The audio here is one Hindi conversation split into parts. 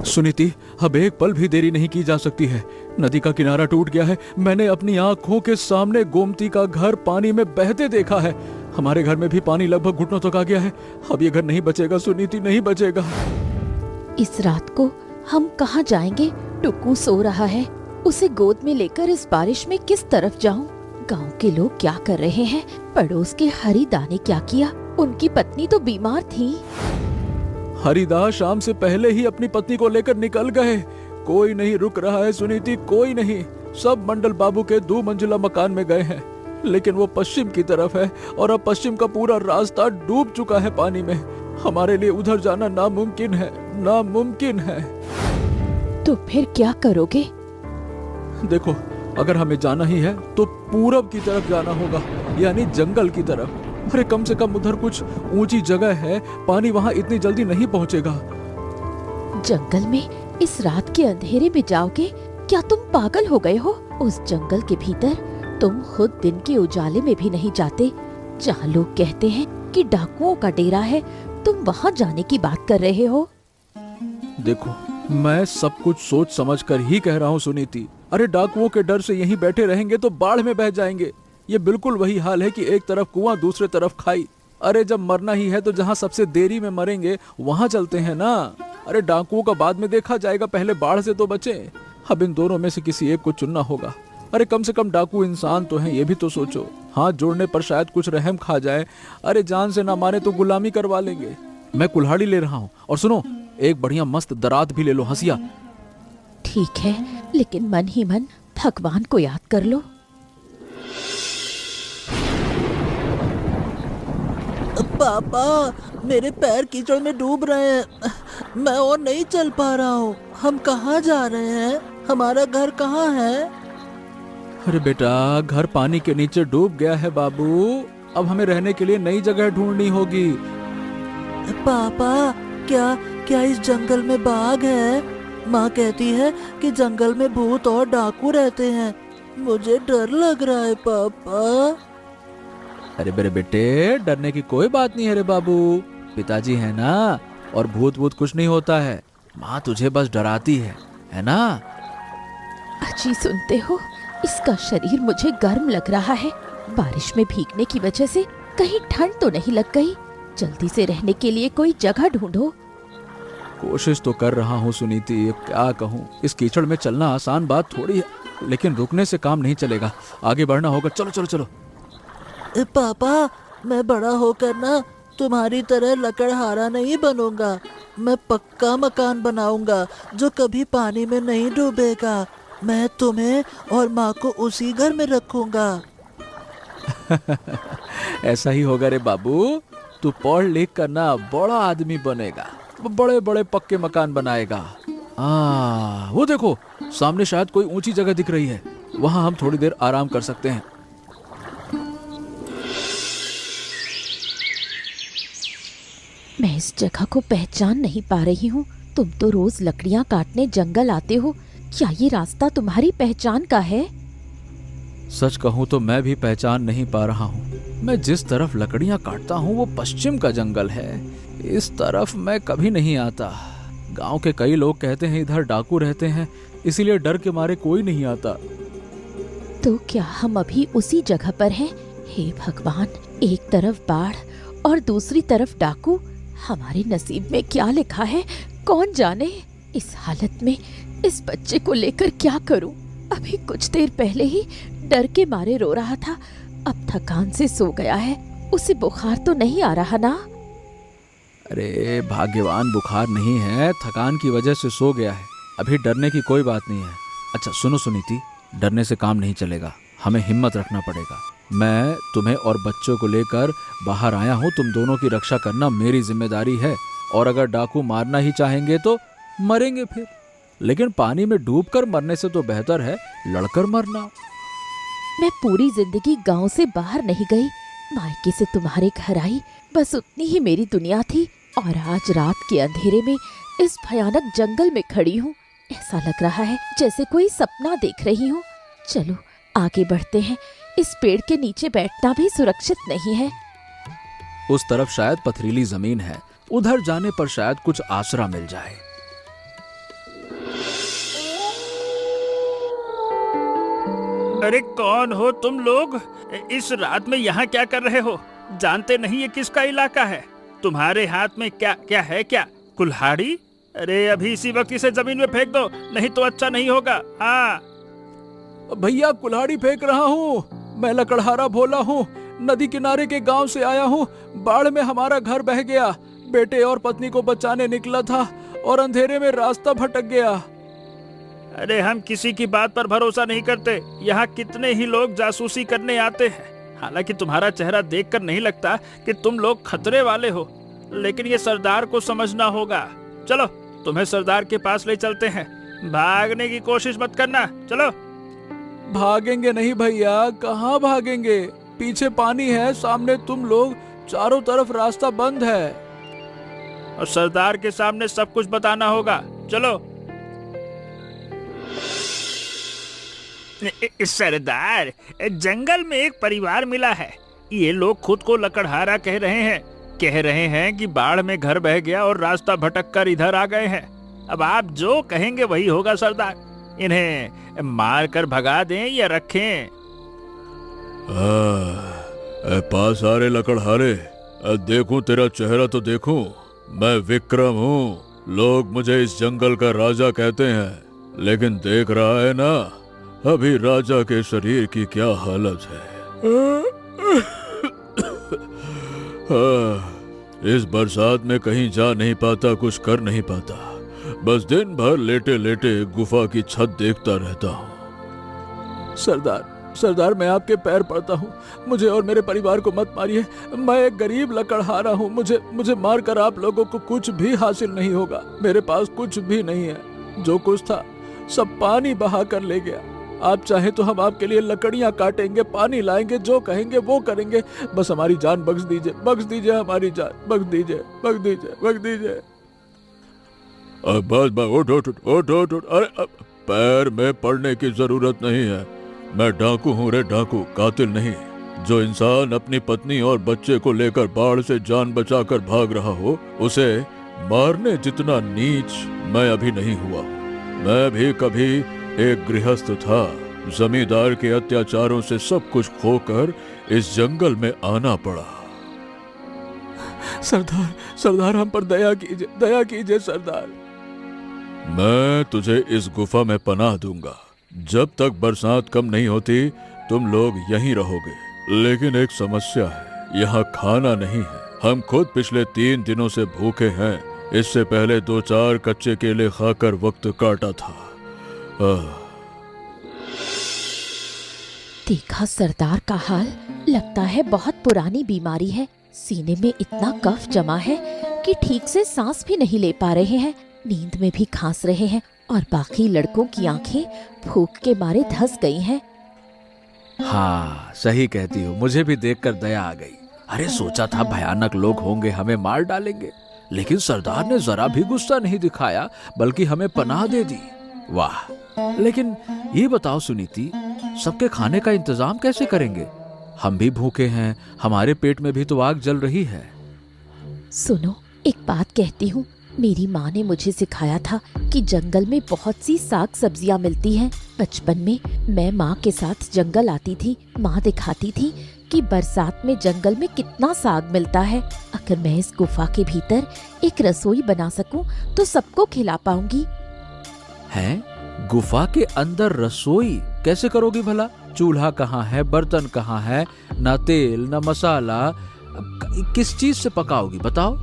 सुनीति, अब एक पल भी देरी नहीं की जा सकती है। नदी का किनारा टूट गया है। मैंने अपनी आंखों के सामने गोमती का घर पानी में बहते देखा है। हमारे घर में भी पानी लगभग घुटनों तक आ गया है। अब ये घर नहीं बचेगा सुनीति, नहीं बचेगा। इस रात को हम कहाँ जाएंगे? टुक्कू सो रहा है, उसे गोद में लेकर इस बारिश में किस तरफ जाऊं? गांव के लोग क्या कर रहे हैं? पड़ोस के हरिदा ने क्या किया? उनकी पत्नी तो बीमार थी। हरिदास शाम से पहले ही अपनी पत्नी को लेकर निकल गए। कोई नहीं रुक रहा है सुनीति, कोई नहीं। सब मंडल बाबू के 2 मंजिला मकान में गए हैं, लेकिन वो पश्चिम की तरफ है और अब पश्चिम का पूरा रास्ता डूब चुका है पानी में। हमारे लिए उधर जाना नामुमकिन है, नामुमकिन है। तो फिर क्या करोगे? देखो, अगर हमें जाना ही है तो पूरब की तरफ जाना होगा, यानी जंगल की तरफ। अरे कम से कम उधर कुछ ऊंची जगह है, पानी वहां इतनी जल्दी नहीं पहुंचेगा। जंगल में इस रात के अंधेरे में जाओगे? क्या तुम पागल हो गए हो? उस जंगल के भीतर तुम खुद दिन के उजाले में भी नहीं जाते। जहाँ लोग कहते हैं कि डाकुओं का डेरा है, तुम वहाँ जाने की बात कर रहे हो। देखो, मैं सब कुछ सोच समझ कर ही कह रहा हूँ सुनीति। अरे डाकुओं के डर से यहीं बैठे रहेंगे तो बाढ़ में बह जाएंगे। ये बिल्कुल वही हाल है कि एक तरफ कुआं, दूसरे तरफ खाई। अरे जब मरना ही है तो जहाँ सबसे देरी में मरेंगे वहां चलते हैं ना। अरे डाकुओं का बाद में देखा जाएगा, पहले बाढ़ से तो बचे। अब इन दोनों में से किसी एक को चुनना होगा। अरे कम से कम डाकू इंसान तो हैं, ये भी तो सोचो। हाथ जोड़ने पर शायद कुछ रहम खा जाए। अरे जान से ना मारे तो गुलामी करवा लेंगे। मैं कुल्हाड़ी ले रहा हूँ, और सुनो, एक बढ़िया मस्त दरात भी ले लो, हंसिया। ठीक है, लेकिन मन ही मन भगवान को याद कर लो। पापा, मेरे पैर कीचड़ में डूब रहे हैं। मैं और नहीं चल पा रहा हूँ। हम कहाँ जा रहे हैं? हमारा घर कहाँ है? अरे बेटा, घर पानी के नीचे डूब गया है बाबू। अब हमें रहने के लिए नई जगह ढूंढनी होगी। पापा, क्या क्या इस जंगल में बाघ है? माँ कहती है कि जंगल में भूत और डाकू रहते हैं। मुझे डर लग रहा है पापा। अरे मेरे बेटे, डरने की कोई बात नहीं है रे बाबू। पिताजी है ना, और भूत भूत कुछ नहीं होता है। माँ तुझे बस डराती है ना? अजी, सुनते हो? इसका शरीर मुझे गर्म लग रहा है। बारिश में भीगने की वजह से कहीं ठंड तो नहीं लग गई? जल्दी से रहने के लिए कोई जगह ढूंढो। कोशिश तो कर रहा हूँ सुनीति, अब क्या कहूँ। इस कीचड़ में चलना आसान बात थोड़ी है, लेकिन रुकने से काम नहीं चलेगा। आगे बढ़ना होगा। चलो चलो चलो। पापा, मैं बड़ा होकर ना तुम्हारी तरह लकड़हारा नहीं बनूंगा। मैं पक्का मकान बनाऊंगा जो कभी पानी में नहीं डूबेगा। मैं तुम्हें और माँ को उसी घर में रखूंगा। ऐसा ही होगा रे बाबू। तू पढ़ लिख कर ना बड़ा आदमी बनेगा, बड़े बड़े पक्के मकान बनाएगा। वो देखो, सामने शायद कोई ऊंची जगह दिख रही है। वहां हम थोड़ी देर आराम कर सकते हैं। मैं इस जगह को पहचान नहीं पा रही हूँ। तुम तो रोज लकड़ियाँ काटने जंगल आते हो। क्या ये रास्ता तुम्हारी पहचान का है? सच कहूँ तो मैं भी पहचान नहीं पा रहा हूँ। मैं जिस तरफ लकड़ियाँ काटता हूँ वो पश्चिम का जंगल है। इस तरफ मैं कभी नहीं आता। गांव के कई लोग कहते हैं इधर डाकू रहते हैं, इसीलिए डर के मारे कोई नहीं आता। तो क्या हम अभी उसी जगह पर हैं? हे भगवान, एक तरफ बाढ़ और दूसरी तरफ डाकू। हमारे नसीब में क्या लिखा है कौन जाने। इस हालत में इस बच्चे को लेकर क्या करूं? अभी कुछ देर पहले ही डर के मारे रो रहा था, अब थकान से सो गया है। उसे बुखार तो नहीं आ रहा ना? अरे भाग्यवान, बुखार नहीं है, थकान की वजह से सो गया है। अभी डरने की कोई बात नहीं है। अच्छा सुनो सुनीति, डरने से काम नहीं चलेगा, हमें हिम्मत रखना पड़ेगा। मैं तुम्हें और बच्चों को लेकर बाहर आया हूँ। तुम दोनों की रक्षा करना मेरी जिम्मेदारी है। और अगर डाकू मारना ही चाहेंगे तो मरेंगे फिर, लेकिन पानी में डूबकर मरने से तो बेहतर है लड़कर मरना। मैं पूरी जिंदगी गांव से बाहर नहीं गई। मायके से तुम्हारे घर आई, बस उतनी ही मेरी दुनिया थी। और आज रात के अंधेरे में इस भयानक जंगल में खड़ी हूँ। ऐसा लग रहा है जैसे कोई सपना देख रही हूँ। चलो आगे बढ़ते हैं। इस पेड़ के नीचे बैठना भी सुरक्षित नहीं है। उस तरफ शायद पथरीली जमीन है, उधर जाने पर शायद कुछ आसरा मिल जाए। अरे कौन हो तुम लोग? इस रात में यहाँ क्या कर रहे हो? जानते नहीं ये किसका इलाका है? तुम्हारे हाथ में क्या क्या है? क्या कुल्हाड़ी? अरे अभी इसी वक्त इसे जमीन में फेंक दो, नहीं तो अच्छा नहीं होगा। हाँ भैया कुल्हाड़ी फेंक रहा हूँ। मैं लकड़हारा भोला हूँ, नदी किनारे के गांव से आया हूँ। बाढ़ में हमारा घर बह गया। बेटे और पत्नी को बचाने निकला था और अंधेरे में रास्ता भटक गया। अरे हम किसी की बात पर भरोसा नहीं करते। यहाँ कितने ही लोग जासूसी करने आते हैं। हालांकि तुम्हारा चेहरा देखकर नहीं लगता कि तुम लोग खतरे वाले हो, लेकिन ये सरदार को समझना होगा। चलो तुम्हें सरदार के पास ले चलते हैं। भागने की कोशिश मत करना, चलो। भागेंगे नहीं भैया, कहाँ भागेंगे? पीछे पानी है, सामने तुम लोग, चारों तरफ रास्ता बंद है। और सरदार के सामने सब कुछ बताना होगा, चलो। सरदार, जंगल में एक परिवार मिला है। ये लोग खुद को लकड़हारा कह रहे हैं कि बाढ़ में घर बह गया और रास्ता भटक कर इधर आ गए हैं। अब आप जो कहेंगे वही होगा सरदार। इन्हें मार कर भगा दें या रखें? पास आ रे लकड़हारे, देखूं तेरा चेहरा तो देखूं। मैं विक्रम हूँ। लोग मुझे इस जंगल का राजा कहते हैं, लेकिन देख रहा है ना अभी राजा के शरीर की क्या हालत है। इस बरसात में कहीं जा नहीं पाता, कुछ कर नहीं पाता। बस दिन भर लेटे लेटे गुफा की छत देखता रहता हूँ। सरदार मैं आपके पैर पड़ता हूँ, मुझे और मेरे परिवार को मत मारिए। मैं एक गरीब लकड़हारा हूँ। मुझे मारकर आप लोगों को कुछ भी हासिल नहीं होगा। मेरे पास कुछ भी नहीं है। जो कुछ था सब पानी बहा कर ले गया। आप चाहे तो हम आपके लिए लकड़ियां काटेंगे, पानी लाएंगे, जो कहेंगे वो करेंगे। बस हमारी जान बख्श दीजिए हमारी जान बख्श दीजिए। बस उठ। अरे पैर में पड़ने की जरूरत नहीं है। मैं डाकू हूँ रे डाकू, कातिल नहीं। जो इंसान अपनी पत्नी और बच्चे को लेकर बाढ़ से जान बचाकर भाग रहा हो, उसे मारने जितना नीच मैं अभी नहीं हुआ। मैं भी कभी एक गृहस्थ था। जमींदार के अत्याचारों से सब कुछ खोकर इस जंगल में आना पड़ा। सरदार हम पर दया कीजिए सरदार। मैं तुझे इस गुफा में पनाह दूंगा। जब तक बरसात कम नहीं होती तुम लोग यहीं रहोगे। लेकिन एक समस्या है, यहाँ खाना नहीं है। हम खुद पिछले 3 दिनों से भूखे हैं। इससे पहले 2-4 कच्चे केले खाकर वक्त काटा था। देखा सरदार का हाल, लगता है बहुत पुरानी बीमारी है। सीने में इतना कफ जमा है कि ठीक से सांस भी नहीं ले पा रहे हैं। नींद में भी खांस रहे हैं और बाकी लड़कों की आंखें भूख के मारे धंस गई हैं। हाँ सही कहती हो, मुझे भी देखकर दया आ गई। अरे सोचा था भयानक लोग होंगे, हमें मार डालेंगे, लेकिन सरदार ने जरा भी गुस्सा नहीं दिखाया, बल्कि हमें पनाह दे दी। वाह। लेकिन ये बताओ सुनीति, सबके खाने का इंतजाम कैसे करेंगे? हम भी भूखे हैं, हमारे पेट में भी तो आग जल रही है। सुनो, एक बात कहती हूँ। मेरी माँ ने मुझे सिखाया था कि जंगल में बहुत सी साग सब्जियाँ मिलती हैं। बचपन में मैं माँ के साथ जंगल आती थी। माँ दिखाती थी कि बरसात में जंगल में कितना साग मिलता है। अगर मैं इस गुफा के भीतर एक रसोई बना सकूं तो सबको खिला पाऊंगी। हैं? गुफा के अंदर रसोई कैसे करोगी भला? चूल्हा कहाँ है, बर्तन कहाँ है, ना तेल ना मसाला, किस चीज से पकाओगी बताओ?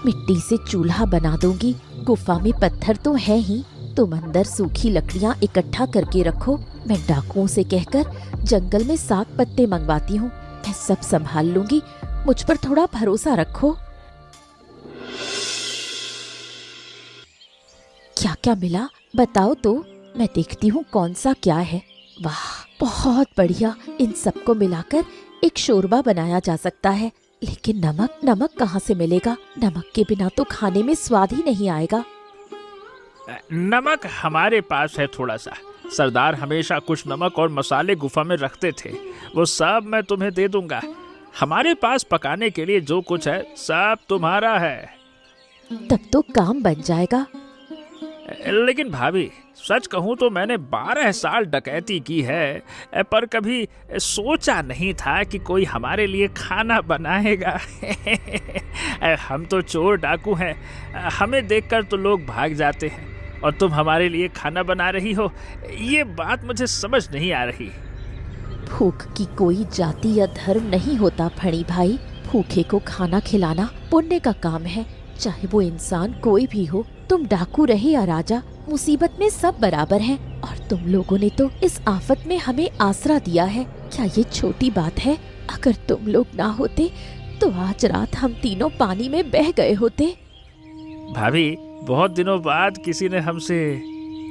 मिट्टी से चूल्हा बना दूंगी। गुफा में पत्थर तो है ही, तुम अंदर सूखी लकड़ियाँ इकट्ठा करके रखो। मैं डाकुओं से कहकर जंगल में साग पत्ते मंगवाती हूँ। मैं सब संभाल लूंगी, मुझ पर थोड़ा भरोसा रखो। क्या क्या मिला बताओ तो, मैं देखती हूँ कौन सा क्या है। वाह बहुत बढ़िया। इन सबको मिलाकर एक शोरबा बनाया जा सकता है। लेकिन नमक कहाँ से मिलेगा? नमक के बिना तो खाने में स्वाद ही नहीं आएगा। नमक हमारे पास है थोड़ा सा। सरदार हमेशा कुछ नमक और मसाले गुफा में रखते थे, वो सब मैं तुम्हें दे दूंगा। हमारे पास पकाने के लिए जो कुछ है सब तुम्हारा है। तब तो काम बन जाएगा। लेकिन भाभी, सच कहूं तो मैंने 12 साल डकैती की है, पर कभी सोचा नहीं था कि कोई हमारे लिए खाना बनाएगा। हम तो चोर डाकू हैं, हमें देखकर तो लोग भाग जाते हैं, और तुम हमारे लिए खाना बना रही हो, ये बात मुझे समझ नहीं आ रही। भूख की कोई जाति या धर्म नहीं होता फणी भाई। भूखे को खाना खिलाना पुण्य का काम है, चाहे वो इंसान कोई भी हो। तुम डाकू रहे या राजा, मुसीबत में सब बराबर हैं। और तुम लोगों ने तो इस आफत में हमें आसरा दिया है। क्या ये छोटी बात है? अगर तुम लोग ना होते तो आज रात हम तीनों पानी में बह गए होते। भाभी, बहुत दिनों बाद किसी ने हमसे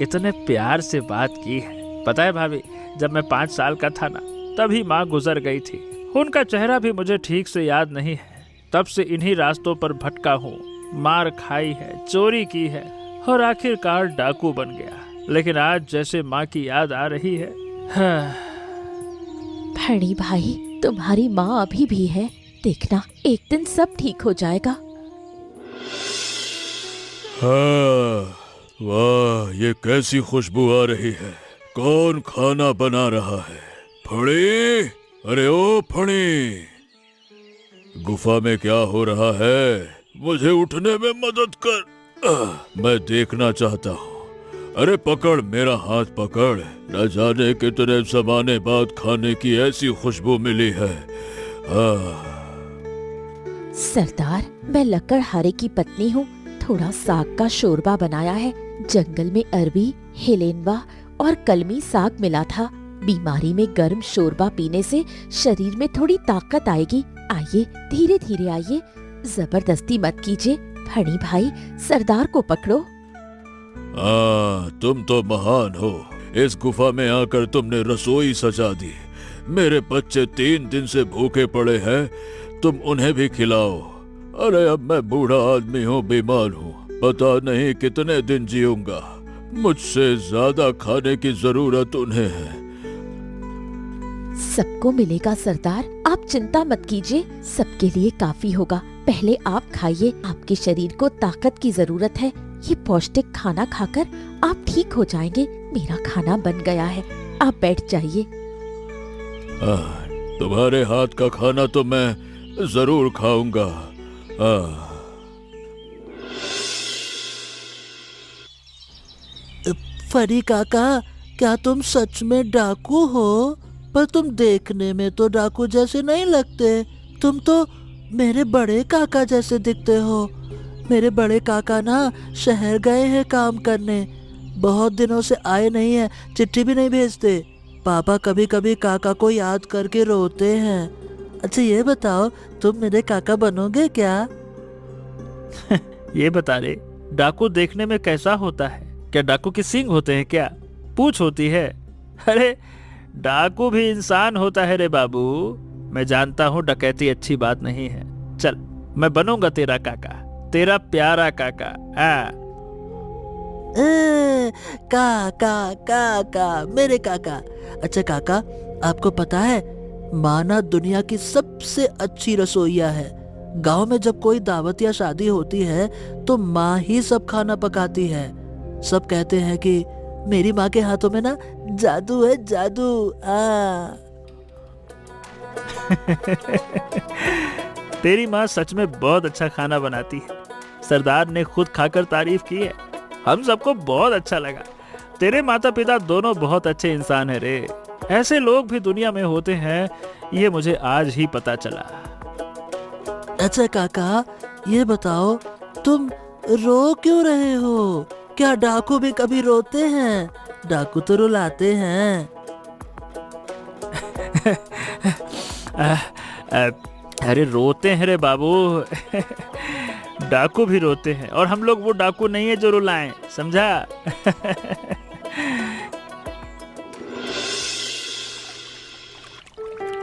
इतने प्यार से बात की है। पता है भाभी, जब मैं 5 साल का था ना, तभी माँ गुजर गई थी। उनका चेहरा भी मुझे ठीक से याद नहीं है। तब से इन्हीं रास्तों पर भटका हूँ, मार खाई है, चोरी की है, और आखिरकार डाकू बन गया। लेकिन आज जैसे माँ की याद आ रही है। फणी भाई, तुम्हारी माँ अभी भी है, देखना एक दिन सब ठीक हो जाएगा। हाँ, वाह, ये कैसी खुशबू आ रही है। कौन खाना बना रहा है? फणी, अरे ओ फणी, गुफा में क्या हो रहा है? मुझे उठने में मदद कर, मैं देखना चाहता हूँ। अरे पकड़, मेरा हाथ पकड़। न जाने कितने जमाने बाद खाने की ऐसी खुशबू मिली है। सरदार, मैं लकड़हारे की पत्नी हूँ। थोड़ा साग का शोरबा बनाया है। जंगल में अरबी, हिलेनवा और कलमी साग मिला था। बीमारी में गर्म शोरबा पीने से शरीर में थोड़ी ताकत आएगी। आइए, धीरे धीरे आइए, जबरदस्ती मत कीजिए। फणी भाई, सरदार को पकड़ो। तुम तो महान हो। इस गुफा में आकर तुमने रसोई सजा दी। मेरे बच्चे 3 दिन से भूखे पड़े हैं, तुम उन्हें भी खिलाओ। अरे अब मैं बूढ़ा आदमी हूँ, बीमार हूँ, पता नहीं कितने दिन जीऊंगा। मुझसे ज्यादा खाने की जरूरत उन्हें है। सबको मिलेगा सरदार, आप चिंता मत कीजिए, सबके लिए काफी होगा। पहले आप खाइए, आपके शरीर को ताकत की जरूरत है। ये पौष्टिक खाना खाकर आप ठीक हो जाएंगे। मेरा खाना बन गया है, आप बैठ जाइए। तुम्हारे हाथ का खाना तो मैं जरूर खाऊंगा। फरी काका, क्या तुम सच में डाकू हो? पर तुम देखने में तो डाकू जैसे नहीं लगते। तुम तो मेरे बड़े काका जैसे दिखते हो। मेरे बड़े काका ना शहर गए हैं काम करने, बहुत दिनों से आए नहीं है, चिट्ठी भी नहीं भेजते। पापा कभी कभी काका को याद करके रोते हैं। अच्छा ये बताओ, तुम मेरे काका बनोगे क्या? ये बता रे, डाकू देखने में कैसा होता है? क्या डाकू के सींग होते हैं क्या? पूंछ होती है? अरे डाकू भी इंसान होता है रे बाबू। मैं जानता हूँ डकैती अच्छी बात नहीं है। चल, मैं बनूंगा तेरा काका, तेरा प्यारा काका। काका काका, मेरे काका। अच्छा काका, आपको पता है माँ ना दुनिया की सबसे अच्छी रसोइया है। गांव में जब कोई दावत या शादी होती है तो माँ ही सब खाना पकाती है। सब कहते हैं कि मेरी माँ के हाथों में ना जादू है, जादू। तेरी माँ सच में बहुत अच्छा खाना बनाती है। सरदार ने खुद खाकर तारीफ की है, हम सबको बहुत अच्छा लगा। तेरे माता पिता दोनों बहुत अच्छे इंसान हैं रे। ऐसे लोग भी दुनिया में होते हैं, ये मुझे आज ही पता चला। अच्छा काका, ये बताओ तुम रो क्यों रहे हो? क्या डाकू भी कभी रोते हैं? डाकू तो रुलाते हैं। अरे रोते हैं रे बाबू। डाकू भी रोते हैं, और हम लोग वो डाकू नहीं है जो रुलाएं, समझा?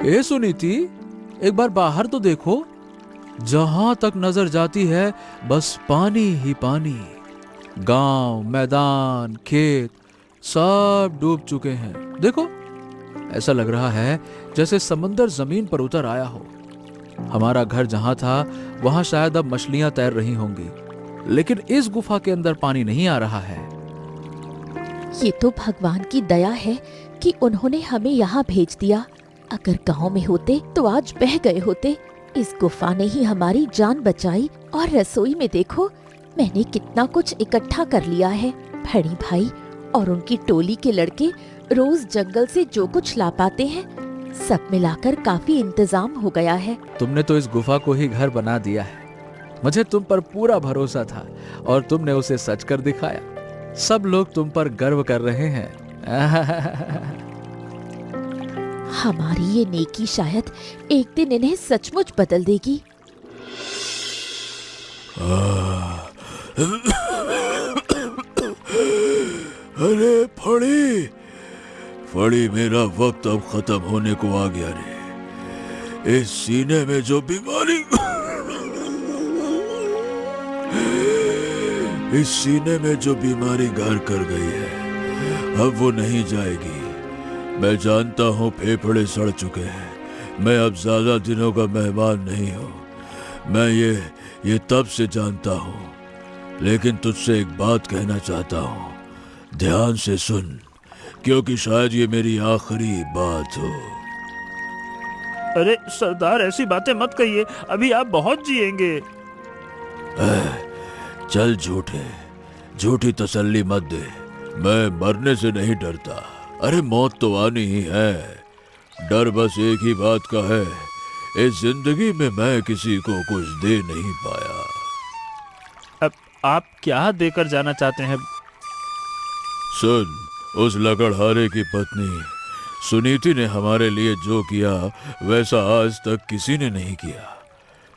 ए सुनीति, एक बार बाहर तो देखो। जहां तक नजर जाती है बस पानी ही पानी। गांव, मैदान, खेत सब डूब चुके हैं। देखो, ऐसा लग रहा है जैसे समंदर जमीन पर उतर आया हो। हमारा घर जहां था वहां शायद अब मछलियां तैर रही होंगी, लेकिन इस गुफा के अंदर पानी नहीं आ रहा है। ये तो भगवान की दया है कि उन्होंने हमें यहाँ भेज दिया। अगर गांव में होते तो आज बह गए होते। इस गुफा ने ही हमारी जान बचाई। और रसोई में देखो, मैंने कितना कुछ इकट्ठा कर लिया है। फड़ी भाई और उनकी टोली के लड़के रोज जंगल से जो कुछ ला पाते हैं, सब मिलाकर काफी इंतजाम हो गया है। तुमने तो इस गुफा को ही घर बना दिया है। मुझे तुम पर पूरा भरोसा था और तुमने उसे सच कर दिखाया। सब लोग तुम पर गर्व कर रहे हैं। हमारी ये नेकी शायद एक दिन इन्हें सचमुच बदल देगी। अरे फड़ी फड़ी, मेरा वक्त अब खत्म होने को आ गया रे। इस सीने में जो बीमारी इस सीने में जो बीमारी घर कर गई है, अब वो नहीं जाएगी। मैं जानता हूँ फेफड़े सड़ चुके हैं। मैं अब ज्यादा दिनों का मेहमान नहीं हूँ। मैं ये तब से जानता हूँ। लेकिन तुझसे एक बात कहना चाहता हूँ, ध्यान से सुन, क्योंकि शायद ये मेरी आखिरी बात हो। अरे सरदार, ऐसी बातें मत कहिए, अभी आप बहुत जिएंगे। चल झूठी तसल्ली मत दे। मैं मरने से नहीं डरता। अरे मौत तो आनी ही है। डर बस एक ही बात का है, इस जिंदगी में मैं किसी को कुछ दे नहीं पाया। अब आप क्या देकर जाना चाहते हैं? सुन, उस लकड़हारे की पत्नी सुनीति ने हमारे लिए जो किया, वैसा आज तक किसी ने नहीं किया।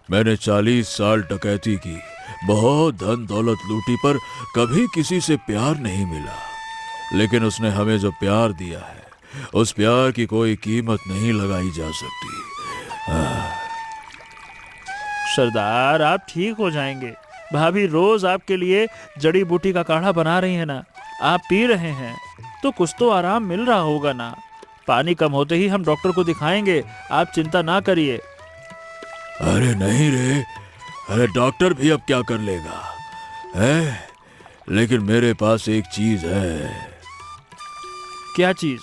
मैंने 40 साल डकैती की, बहुत धन दौलत लूटी, पर कभी किसी से प्यार नहीं मिला। लेकिन उसने हमें जो प्यार दिया है, उस प्यार की कोई कीमत नहीं लगाई जा सकती। सरदार, आप ठीक हो जाएंगे। भाभी रोज आपके लिए जड़ी बूटी का काढ़ा बना रही है ना, आप पी रहे हैं तो कुछ तो आराम मिल रहा होगा ना। पानी कम होते ही हम डॉक्टर को दिखाएंगे, आप चिंता ना करिए। अरे नहीं रे, अरे डॉक्टर भी अब क्या कर लेगा है? लेकिन मेरे पास एक चीज है। क्या चीज?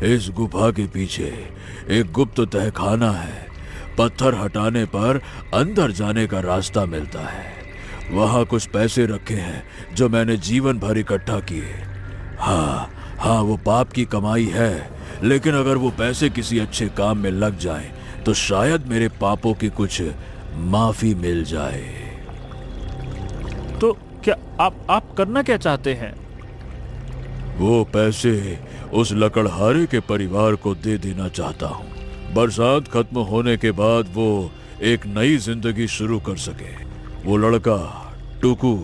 इस गुफा के पीछे एक गुप्त तहखाना है। पत्थर हटाने पर अंदर जाने का रास्ता मिलता है। वहाँ कुछ पैसे रखे हैं जो मैंने जीवन भर इकट्ठा किए। हाँ, वो पाप की कमाई है, लेकिन अगर वो पैसे किसी अच्छे काम में लग जाएं, तो शायद मेरे पापों की कुछ माफी मिल जाए। तो क्या आप करना क्या चाहते हैं? वो पैसे उस लकड़हारे के परिवार को दे देना चाहता हूँ। बरसात खत्म होने के बाद वो एक नई जिंदगी शुरू कर सके। वो लड़का टुकू,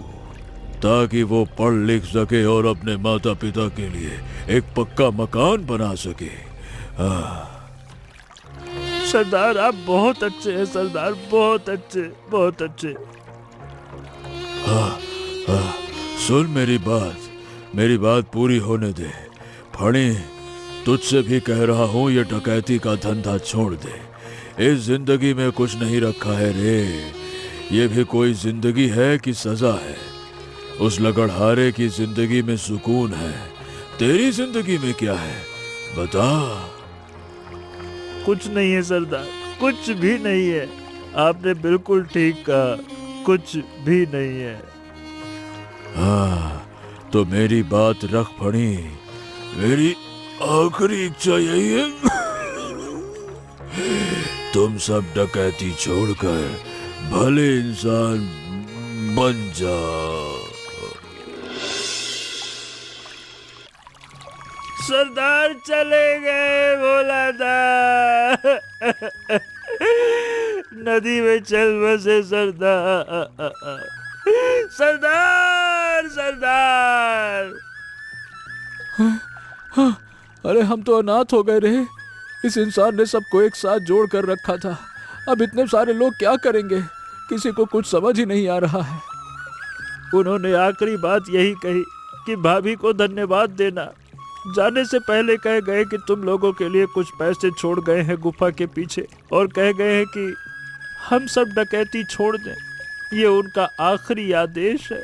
ताकि वो पढ़ लिख सके और अपने माता पिता के लिए एक पक्का मकान बना सके। सरदार, आप बहुत अच्छे हैं सरदार, बहुत अच्छे, बहुत अच्छे। सुन मेरी बात पूरी होने दे। फणी, तुझसे भी कह रहा हूँ, ये डकैती का धंधा छोड़ दे। इस जिंदगी में कुछ नहीं रखा है रे। ये भी कोई जिंदगी है कि सजा है? उस लकड़हारे की जिंदगी में सुकून है, तेरी जिंदगी में क्या है बता? कुछ नहीं है सरदार, कुछ भी नहीं है। आपने बिल्कुल ठीक कहा, कुछ भी नहीं है। हाँ, तो मेरी बात रख फणी। मेरी आखिरी इच्छा यही है, तुम सब डकैती छोड़कर भले इंसान बन जाओ। सरदार चले गए, बोला था नदी में चल बसे सरदार। सरदार, सरदार। हाँ, अरे हम तो अनाथ हो गए रहे। इस इंसान ने सबको एक साथ जोड़ कर रखा था। अब इतने सारे लोग क्या करेंगे? किसी को कुछ समझ ही नहीं आ रहा है। उन्होंने आखिरी बात यही कही कि भाभी को धन्यवाद देना। जाने से पहले कह गए कि तुम लोगों के लिए कुछ पैसे छोड़ गए हैं गुफा के पीछे, और कह गए हैं कि हम सब डकैती छोड़ दें। ये उनका आखिरी आदेश है।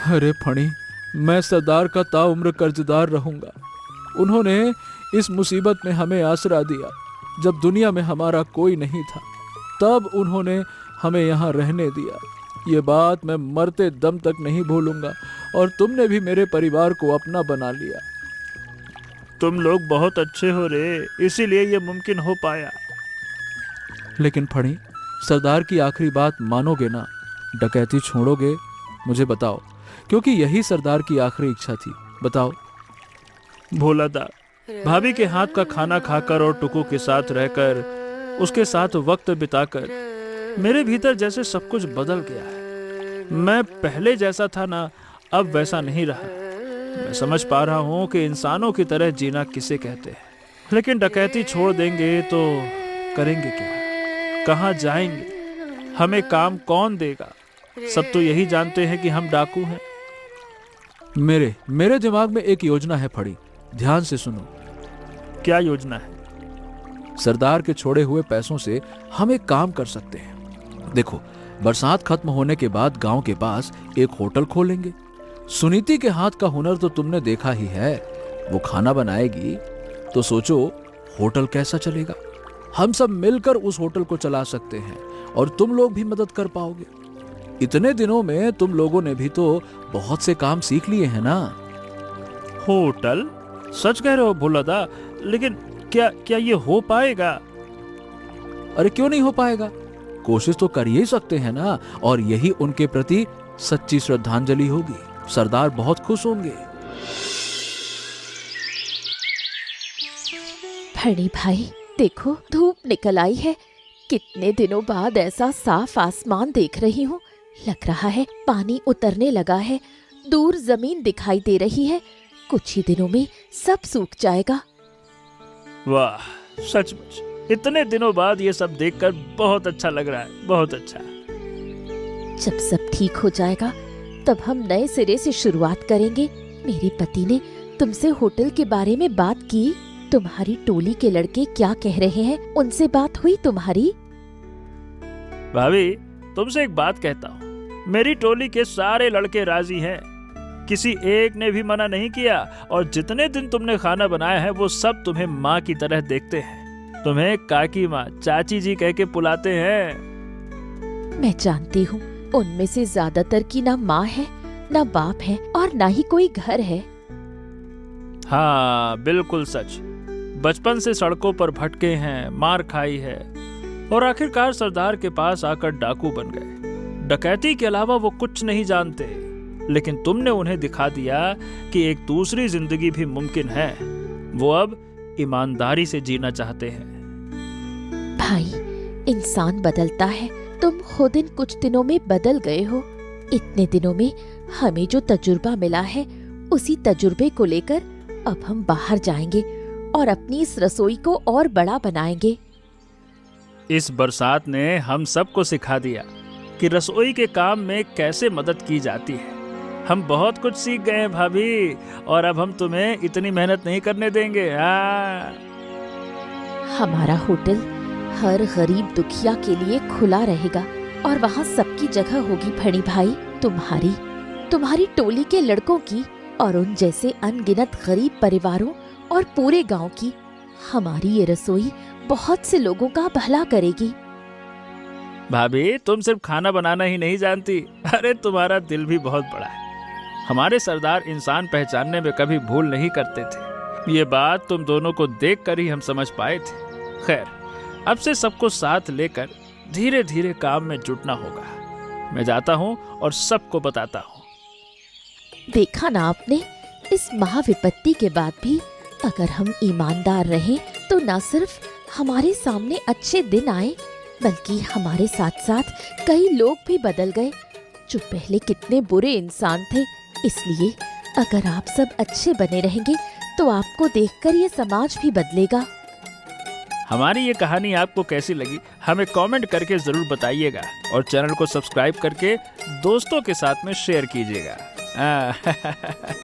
अरे फणी, मैं सरदार का ताउम्र कर्जदार रहूंगा। उन्होंने इस मुसीबत में हमें आसरा दिया। जब दुनिया में हमारा कोई नहीं था, तब उन्होंने हमें यहाँ रहने दिया। ये बात मैं मरते दम तक नहीं भूलूंगा। और तुमने भी मेरे परिवार को अपना बना लिया। तुम लोग बहुत अच्छे हो रे, इसीलिए ये मुमकिन हो पाया। लेकिन फणी, सरदार की आखिरी बात मानोगे ना? डकैती छोड़ोगे? मुझे बताओ, क्योंकि यही सरदार की आखिरी इच्छा थी। बताओ। भोलादा, भाभी के हाथ का खाना खाकर और टुकू के साथ रहकर, उसके साथ वक्त बिताकर मेरे भीतर जैसे सब कुछ बदल गया है। मैं पहले जैसा था ना, अब वैसा नहीं रहा। मैं समझ पा रहा हूँ कि इंसानों की तरह जीना किसे कहते हैं। लेकिन डकैती छोड़ देंगे तो करेंगे क्या? कहाँ जाएंगे? हमें काम कौन देगा? सब तो यही जानते हैं कि हम डाकू हैं। मेरे दिमाग में एक योजना है फड़ी, ध्यान से सुनो। क्या योजना है? सरदार के छोड़े हुए पैसों से हम एक काम कर सकते हैं। देखो, बरसात खत्म होने के बाद गांव के पास एक होटल खोलेंगे। सुनीति के हाथ का हुनर तो तुमने देखा ही है। वो खाना बनाएगी तो सोचो होटल कैसा चलेगा। हम सब मिलकर उस होटल को चला सकते हैं और तुम लोग भी मदद कर पाओगे। इतने दिनों में तुम लोगों ने भी तो बहुत से काम सीख लिए हैं ना। होटल? सच कह रहे हो भोलादा? लेकिन क्या ये हो पाएगा? अरे क्यों नहीं हो पाएगा? कोशिश तो कर ही सकते हैं ना। और यही उनके प्रति सच्ची श्रद्धांजलि होगी। सरदार बहुत खुश होंगे। फणी भाई, देखो धूप निकल आई है। कितने दिनों बाद ऐसा साफ आसमान देख रही हूँ। लग रहा है पानी उतरने लगा है। दूर जमीन दिखाई दे रही है। कुछ ही दिनों में सब सूख जाएगा। वाह, सचमुच इतने दिनों बाद ये सब देखकर बहुत अच्छा लग रहा है। बहुत अच्छा। जब सब ठीक हो जाएगा तब हम नए सिरे से शुरुआत करेंगे। मेरे पति ने तुमसे होटल के बारे में बात की। तुम्हारी टोली के लड़के क्या कह रहे हैं? उनसे बात हुई तुम्हारी? भाभी, तुमसे एक बात कहता हूँ। मेरी टोली के सारे लड़के राजी हैं। किसी एक ने भी मना नहीं किया। और जितने दिन तुमने खाना बनाया है वो सब तुम्हें माँ की तरह देखते हैं। तुम्हें काकी माँ, चाची जी कह के बुलाते हैं। मैं जानती हूँ उनमें से ज्यादातर की ना माँ है, ना बाप है और ना ही कोई घर है। हाँ, बिल्कुल सच। बचपन से सड़कों पर भटके हैं, मार खाई है और आखिरकार सरदार के पास आकर डाकू बन गए। डकैती के अलावा वो कुछ नहीं जानते। लेकिन तुमने उन्हें दिखा दिया कि एक दूसरी जिंदगी भी मुमकिन है। वो अब ईमानदारी से जीना चाहते हैं। भाई, इंसान बदलता है। तुम खुद इन कुछ दिनों में बदल गए हो। इतने दिनों में हमें जो तजुर्बा मिला है, उसी तजुर्बे को लेकर अब हम बाहर जाएंगे और अपनी इस रसोई को और बड़ा बनाएंगे। इस बरसात ने हम सबको सिखा दिया कि रसोई के काम में कैसे मदद की जाती है। हम बहुत कुछ सीख गए हैं भाभी, और अब हम तुम्हें इतनी मेहनत नहीं करने देंगे। हमारा होटल हर गरीब दुखिया के लिए खुला रहेगा और वहाँ सबकी जगह होगी फणी भाई। तुम्हारी टोली के लड़कों की और उन जैसे अनगिनत गरीब परिवारों और पूरे गांव की। हमारी ये रसोई बहुत से लोगों का भला करेगी। भाभी, तुम सिर्फ खाना बनाना ही नहीं जानती, अरे तुम्हारा दिल भी बहुत बड़ा है। हमारे सरदार इंसान पहचानने में कभी भूल नहीं करते थे। ये बात तुम दोनों को देखकर ही हम समझ पाए थे। खैर, अब से सबको साथ लेकर धीरे धीरे काम में जुटना होगा। मैं जाता हूँ और सबको बताता हूँ। देखा ना आपने, इस महाविपत्ति के बाद भी अगर हम ईमानदार रहें तो न सिर्फ हमारे सामने अच्छे दिन आए, बल्कि हमारे साथ साथ कई लोग भी बदल गए जो पहले कितने बुरे इंसान थे। इसलिए अगर आप सब अच्छे बने रहेंगे तो आपको देखकर ये समाज भी बदलेगा। हमारी ये कहानी आपको कैसी लगी हमें कमेंट करके जरूर बताइएगा और चैनल को सब्सक्राइब करके दोस्तों के साथ में शेयर कीजिएगा।